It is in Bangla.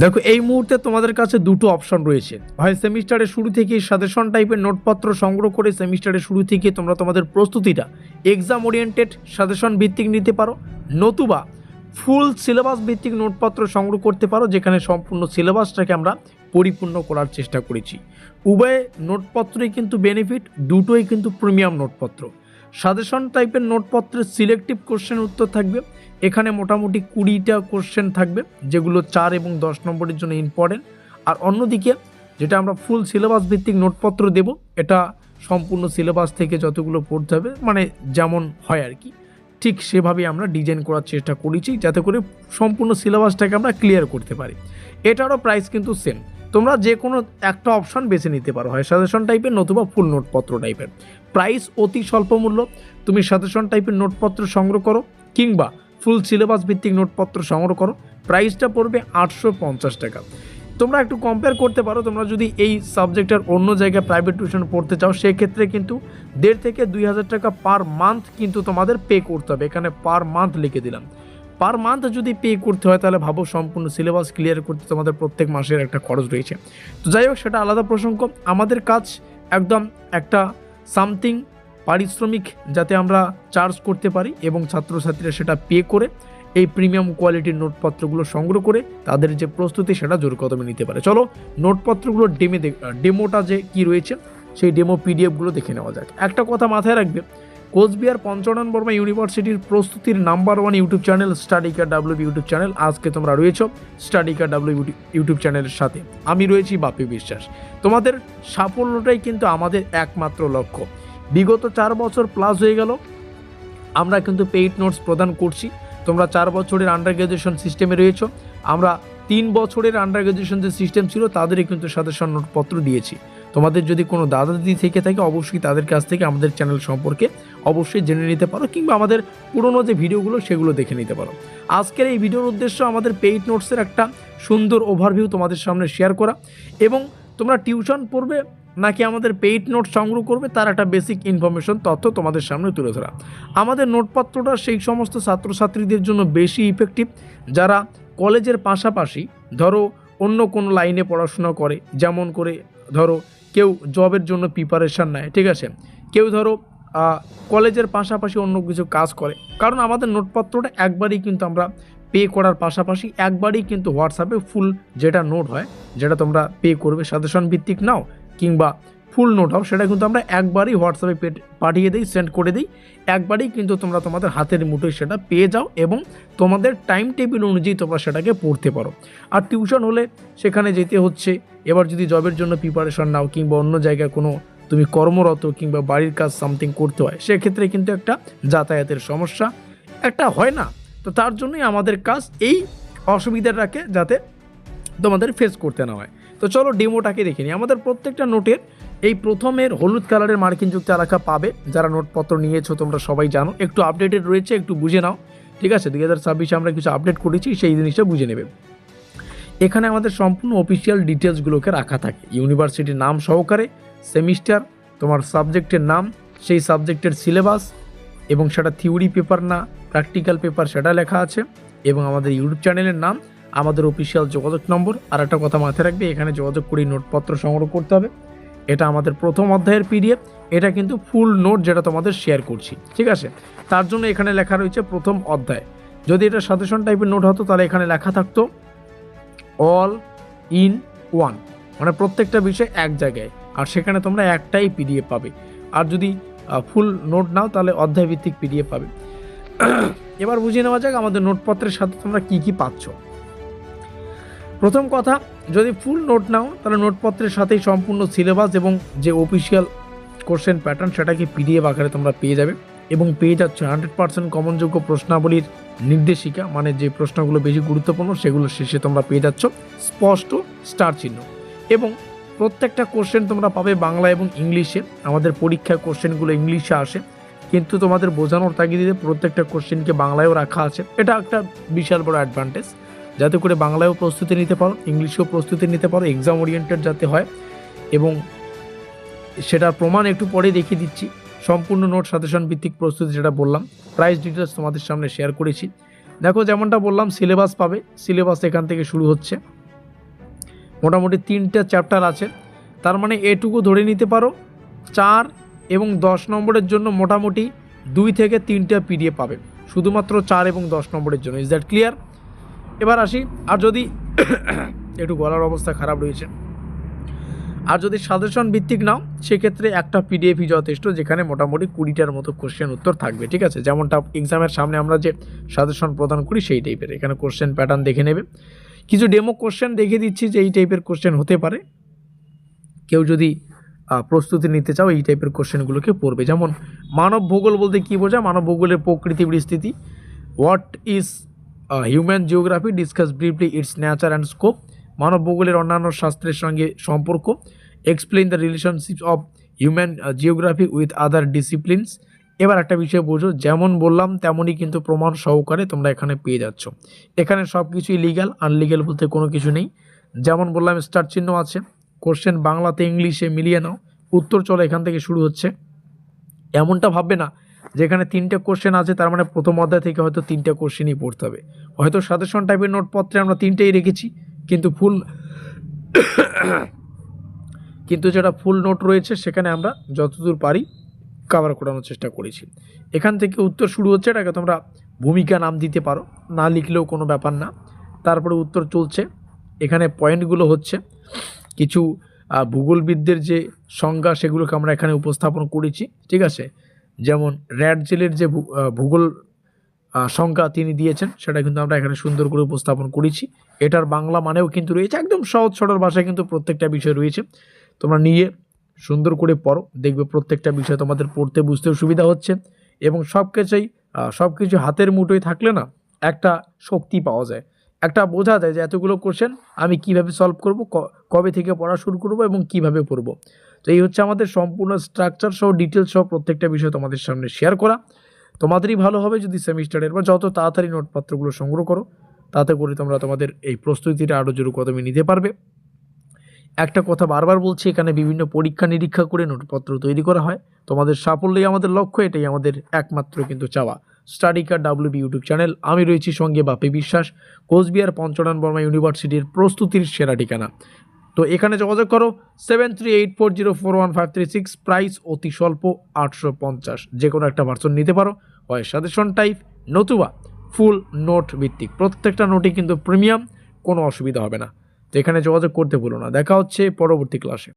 দেখো এই মুহূর্তে তোমাদের কাছে দুটো অপশন রয়েছে, হয় সেমিস্টারের শুরু থেকেই সাজেশন টাইপের নোটপত্র সংগ্রহ করে সেমিস্টারের শুরু থেকে তোমরা তোমাদের প্রস্তুতিটা এক্সাম ওরিয়েন্টেড সাজেশন ভিত্তিক নিতে পারো, নতুবা ফুল সিলেবাস ভিত্তিক নোটপত্র সংগ্রহ করতে পারো, যেখানে সম্পূর্ণ সিলেবাসটাকে আমরা পরিপূর্ণ করার চেষ্টা করেছি। উভয় নোটপত্রই কিন্তু বেনিফিট, দুটোই কিন্তু প্রিমিয়াম নোটপত্র। সাজেশন টাইপের নোটপত্রের সিলেক্টিভ কোশ্চেন উত্তর থাকবে, এখানে মোটামুটি 20টা কোশ্চেন থাকবে, যেগুলো 4 এবং 10 নম্বরের জন্য ইম্পর্টেন্ট। আর অন্যদিকে যেটা আমরা ফুল সিলেবাস ভিত্তিক নোটপত্র দেব, এটা সম্পূর্ণ সিলেবাস থেকে যতগুলো পড়তে হবে, মানে যেমন হয় আর কি, ঠিক সেভাবেই আমরা ডিজাইন করার চেষ্টা করেছি, যাতে করে সম্পূর্ণ সিলেবাসটাকে আমরা ক্লিয়ার করতে পারি। এটারও প্রাইস কিন্তু সেম, তোমরা যে কোনো একটা অপশন বেছে নিতে পারো, হয় সাজেশন টাইপের নতুবা ফুল নোটপত্র টাইপের। প্রাইস অতি স্বল্প মূল্য, তুমি সাজেশন টাইপের নোটপত্র সংগ্রহ করো কিংবা ফুল সিলেবাস ভিত্তিক নোটপত্র সংগ্রহ করো, প্রাইসটা পড়বে 850 টাকা। তোমরা একটু কম্পেয়ার করতে পারো, তোমরা যদি এই সাবজেক্টের অন্য জায়গায় প্রাইভেট টিউশন পড়তে চাও, সেক্ষেত্রে কিন্তু 1,500 থেকে 2,000 টাকা পার মান্থ কিন্তু তোমাদের পে করতে হবে। এখানে পার মান্থ লিখে দিলাম, পার মান্থ যদি পে করতে হয় তাহলে ভাবো সম্পূর্ণ সিলেবাস ক্লিয়ার করতে তোমাদের প্রত্যেক মাসের একটা খরচ রয়েছে। তো যাই হোক, সেটা আলাদা প্রসঙ্গ। আমাদের কাজ একদম একটা সামথিং পারিশ্রমিক যাতে আমরা চার্জ করতে পারি এবং ছাত্রছাত্রীরা সেটা পে করে এই প্রিমিয়াম কোয়ালিটির নোটপত্রগুলো সংগ্রহ করে তাদের যে প্রস্তুতি সেটা জোর কদমে নিতে পারে। চলো নোটপত্রগুলো ডেমোটা যে কি রয়েছে সেই ডেমো পিডিএফগুলো দেখে নেওয়া যাক। একটা কথা মাথায় রাখবে, কোচবিহার পঞ্চনন বর্মা ইউনিভার্সিটির প্রস্তুতির number 1 YouTube channel study care WB YouTube channel. আজকে তোমরা রয়েছো স্টাডি কেয়ার ডাব্লিউবি ইউটিউব চ্যানেলের সাথে, আমি রয়েছি বাপি বিশ্বাস। তোমাদের সাফল্যটাই কিন্তু আমাদের একমাত্র লক্ষ্য। বিগত 4 বছর প্লাস হয়ে গেল আমরা কিন্তু পেইড নোটস প্রদান করছি। তোমরা 4 বছরের আন্ডার গ্র্যাজুয়েশন সিস্টেমে রয়েছো, আমরা 3 বছরের আন্ডার গ্র্যাজুয়েশন যে সিস্টেম ছিল তাদেরই কিন্তু সাজেশন নোটপত্র দিয়েছি। তোমাদের যদি কোনো দাদা দিদি থেকে থাকে অবশ্যই তাদের কাছ থেকে আমাদের চ্যানেল সম্পর্কে অবশ্যই জেনে নিতে পারো, কিংবা আমাদের পুরনো যে ভিডিওগুলো সেগুলো দেখে নিতে পারো। আজকের এই ভিডিওর উদ্দেশ্য আমাদের পেইড নোটসের একটা সুন্দর ওভারভিউ তোমাদের সামনে শেয়ার করা, এবং তোমরা টিউশন পড়বে নাকি আমাদের পেইড নোট সংগ্রহ করবে তার একটা বেসিক ইনফরমেশন তথ্য তোমাদের সামনে তুলে ধরা। আমাদের নোটপত্রটা সেই সমস্ত ছাত্রছাত্রীদের জন্য বেশি ইফেক্টিভ যারা কলেজের পাশাপাশি ধরো অন্য কোনো লাইনে পড়াশোনা করে, যেমন করে ধরো কেউ জবের জন্য প্রিপারেশান নেয়, ঠিক আছে, কেউ ধরো কলেজের পাশাপাশি অন্য কিছু কাজ করে। কারণ আমাদের নোটপত্রটা একবারই কিন্তু আমরা পে করার পাশাপাশি একবারই কিন্তু হোয়াটসঅ্যাপে ফুল যেটা নোট হয়, যেটা তোমরা পে করবে সাজেশন ভিত্তিক নাও কিংবা ফুল নোট হোক, সেটা কিন্তু আমরা একবারই হোয়াটসঅ্যাপে পাঠিয়ে দিই, সেন্ড করে দিই। একবারই কিন্তু তোমরা তোমাদের হাতের মুঠোয় সেটা পেয়ে যাও এবং তোমাদের টাইম টেবিল অনুযায়ী তোমরা সেটাকে পড়তে পারো। আর টিউশন হলে সেখানে যেতে হচ্ছে, এবার যদি জবের জন্য প্রিপারেশন নাও কিংবা অন্য জায়গায় কোনো তুমি কর্মরত কিংবা বাড়ির কাজ সামথিং করতে হয়, সেক্ষেত্রে কিন্তু একটা যাতায়াতের সমস্যা একটা হয় না। তো তার জন্যই আমাদের কাজ এই অসুবিধাটাকে যাতে তোমাদের ফেস করতে না হয়। তো চলো ডেমোটাকে দেখে নিই। আমাদের প্রত্যেকটা নোটের এই প্রথমের হলুদ কালারের মার্কিন যুক্ত এলাকা পাবে, যারা নোটপত্র নিয়েছো তোমরা সবাই জানো, একটু আপডেটেড রয়েছে, একটু বুঝে নাও, ঠিক আছে। 2026 আমরা কিছু আপডেট করেছি, সেই জিনিসটা বুঝে নেবে। এখানে আমাদের সম্পূর্ণ অফিসিয়াল ডিটেলসগুলোকে রাখা থাকে, ইউনিভার্সিটির নাম সহকারে, সেমিস্টার, তোমার সাবজেক্টের নাম, সেই সাবজেক্টের সিলেবাস, এবং সেটা থিওরি পেপার না প্র্যাকটিক্যাল পেপার সেটা লেখা আছে, এবং আমাদের ইউটিউব চ্যানেলের নাম, আমাদের অফিসিয়াল যোগাযোগ নম্বর। আর একটা কথা মাথায় রাখবে, এখানে যোগাযোগ করে নোটপত্র সংগ্রহ করতে হবে। এটা আমাদের প্রথম অধ্যায়ের পিডিএফ, এটা কিন্তু ফুল নোট যেটা তোমাদের শেয়ার করছি, ঠিক আছে। তার জন্য এখানে লেখা রয়েছে প্রথম অধ্যায়। যদি এটা সাজেশন টাইপের নোট হতো তাহলে এখানে লেখা থাকতো অল ইন ওয়ান, মানে প্রত্যেকটা বিষয় এক জায়গায়, আর সেখানে তোমরা একটাই পিডিএফ পাবে। আর যদি ফুল নোট নাও তাহলে অধ্যায় ভিত্তিক পিডিএফ পাবে। এবার বুঝিয়ে নেওয়া যাক আমাদের নোটপত্রের সাথে তোমরা কী কী পাচ্ছ। প্রথম কথা, যদি ফুল নোট নাও তাহলে নোটপত্রের সাথেই সম্পূর্ণ সিলেবাস এবং যে অফিসিয়াল কোশ্চেন প্যাটার্ন সেটাকে পিডিএফ আকারে তোমরা পেয়ে যাবে, এবং পেয়ে যাচ্ছ 100% কমনযোগ্য প্রশ্নাবলীর নির্দেশিকা, মানে যে প্রশ্নগুলো বেশি গুরুত্বপূর্ণ সেগুলো শেষে তোমরা পেয়ে যাচ্ছ স্পষ্ট স্টার চিহ্ন, এবং প্রত্যেকটা কোশ্চেন তোমরা পাবে বাংলা এবং ইংলিশে। আমাদের পরীক্ষায় কোশ্চেনগুলো ইংলিশে আসে, কিন্তু তোমাদের বোঝানোর তাগিদে প্রত্যেকটা কোশ্চেনকে বাংলায়ও রাখা আছে। এটা একটা বিশাল বড় অ্যাডভান্টেজ, যাতে করে বাংলায়ও প্রস্তুতি নিতে পারো, ইংলিশেও প্রস্তুতি নিতে পারো, এক্সাম ওরিয়েন্টেড যাতে হয়। এবং সেটার প্রমাণ একটু পরে দেখিয়ে দিচ্ছি। সম্পূর্ণ নোট সাজেশন ভিত্তিক প্রস্তুতি যেটা বললাম, প্রাইস ডিটেলস তোমাদের সামনে শেয়ার করেছি। দেখো যেমনটা বললাম সিলেবাস পাবে, সিলেবাস এখান থেকে শুরু হচ্ছে, মোটামুটি 3টা চ্যাপ্টার আছে, তার মানে এটুকু ধরে নিতে পারো 4 এবং 10 নম্বরের জন্য মোটামুটি 2 থেকে 3টা পিডিএফ পাবে, শুধুমাত্র 4 এবং 10 নম্বরের জন্য। Is that clear? এবার আসি, আর যদি একটু গলার অবস্থা খারাপ রয়েছে, আর যদি সাজেশন ভিত্তিক নাও সেক্ষেত্রে একটা পিডিএফই যথেষ্ট, যেখানে মোটামুটি 20টার মতো কোশ্চেন উত্তর থাকবে, ঠিক আছে? যেমনটা এক্সামের সামনে আমরা যে সাজেশন প্রদান করি সেই টাইপের। এখানে কোশ্চেন প্যাটার্ন দেখে নেবে, কিছু ডেমো কোশ্চেন দেখে দিচ্ছি যে এই টাইপের কোশ্চেন হতে পারে। কেউ যদি প্রস্তুতি নিতে চাও এই টাইপের কোশ্চেনগুলোকে পড়বে। যেমন মানব ভূগোল বলতে কী বোঝায়? মানব ভূগোলের প্রকৃতি পরিস্থিতি। What is human geography, discuss briefly its nature and scope. মানব ভূগোলের অন্যান্য শাস্ত্রের সঙ্গে সম্পর্ক। Explain the relationship of human geography with other disciplines. এবার একটা বিষয় বোঝো, যেমন বললাম তেমনই কিন্তু প্রমাণ সহকারে তোমরা এখানে পেয়ে যাচ্ছ। এখানে সব কিছুই লিগ্যাল, আনলিগ্যাল বলতে কোনো কিছু নেই। যেমন বললাম স্টার চিহ্ন আছে, কোশ্চেন বাংলাতে ইংলিশে মিলিয়ে নাও, উত্তর চলো এখান থেকে শুরু হচ্ছে। এমনটা ভাববে না যেখানে 3টে কোশ্চেন আছে তার মানে প্রথম অধ্যায় থেকে হয়তো 3টে কোশ্চেনই পড়তে হবে। হয়তো সাজেশন টাইপের নোটপত্রে আমরা 3টেই রেখেছি, কিন্তু যেটা ফুল নোট রয়েছে সেখানে আমরা যতদূর পারি কভার করানোর চেষ্টা করেছি। এখান থেকে উত্তর শুরু হচ্ছে, এটাকে তোমরা ভূমিকা নাম দিতে পারো, না লিখলেও কোনো ব্যাপার না। তারপরে উত্তর চলছে, এখানে পয়েন্টগুলো হচ্ছে কিছু ভূগোলবিদদের যে সংজ্ঞা সেগুলোকে আমরা এখানে উপস্থাপন করেছি, ঠিক আছে? যেমন র্যাডজেলের যে ভূগোল সংজ্ঞা তিনি দিয়েছেন সেটা কিন্তু আমরা এখানে সুন্দর করে উপস্থাপন করেছি। এটার বাংলা মানেও কিন্তু রয়েছে, একদম সহজ সরল ভাষায় কিন্তু প্রত্যেকটা বিষয় রয়েছে। তোমরা নিয়ে সুন্দর করে পড়ো, দেখবে প্রত্যেকটা বিষয় তোমাদের পড়তে বুঝতেও সুবিধা হচ্ছে। এবং সব কিছু হাতের মুঠোয় থাকলে না একটা শক্তি পাওয়া যায়, একটা বোঝা যায় যে এতগুলো কোশ্চেন আমি কিভাবে সলভ করব, কবে থেকে পড়া শুরু করব এবং কিভাবে পড়ব। তো এই হচ্ছে আমাদের সম্পূর্ণ স্ট্রাকচার সহ ডিটেলস সহ প্রত্যেকটা বিষয় তোমাদের সামনে শেয়ার করা। তোমাদেরই ভালো হবে যদি সেমিস্টারের বা যত তাড়াতাড়ি নোটপত্রগুলো সংগ্রহ করো, তাতে করে তোমরা তোমাদের এই প্রস্তুতিটা আরও জোর কদমে নিতে পারবে। একটা কথা বারবার বলছি, এখানে বিভিন্ন পরীক্ষা নিরীক্ষা করে নোটপত্র তৈরি করা হয়। তোমাদের সাফল্যই আমাদের লক্ষ্য, এটাই আমাদের একমাত্র কিন্তু চাওয়া। Study card WB YouTube channel, আমি রয়েছি সঙ্গে বাপি বিশ্বাস, কোচবিহার পঞ্চনন বর্মা ইউনিভার্সিটির প্রস্তুতির সেরা ঠিকানা। তো এখানে যোগাযোগ করো 7384041536, প্রাইস অতি স্বল্প 850। যে কোনো একটা ভার্সন নিতে পারো, হয় সাজেশন টাইপ নতুবা ফুল নোট ভিত্তিক। প্রত্যেকটা নোটই কিন্তু প্রিমিয়াম, কোনো অসুবিধা হবে না। তো এখানে যোগাযোগ করতে ভুলো না। দেখা হচ্ছে পরবর্তী ক্লাসে।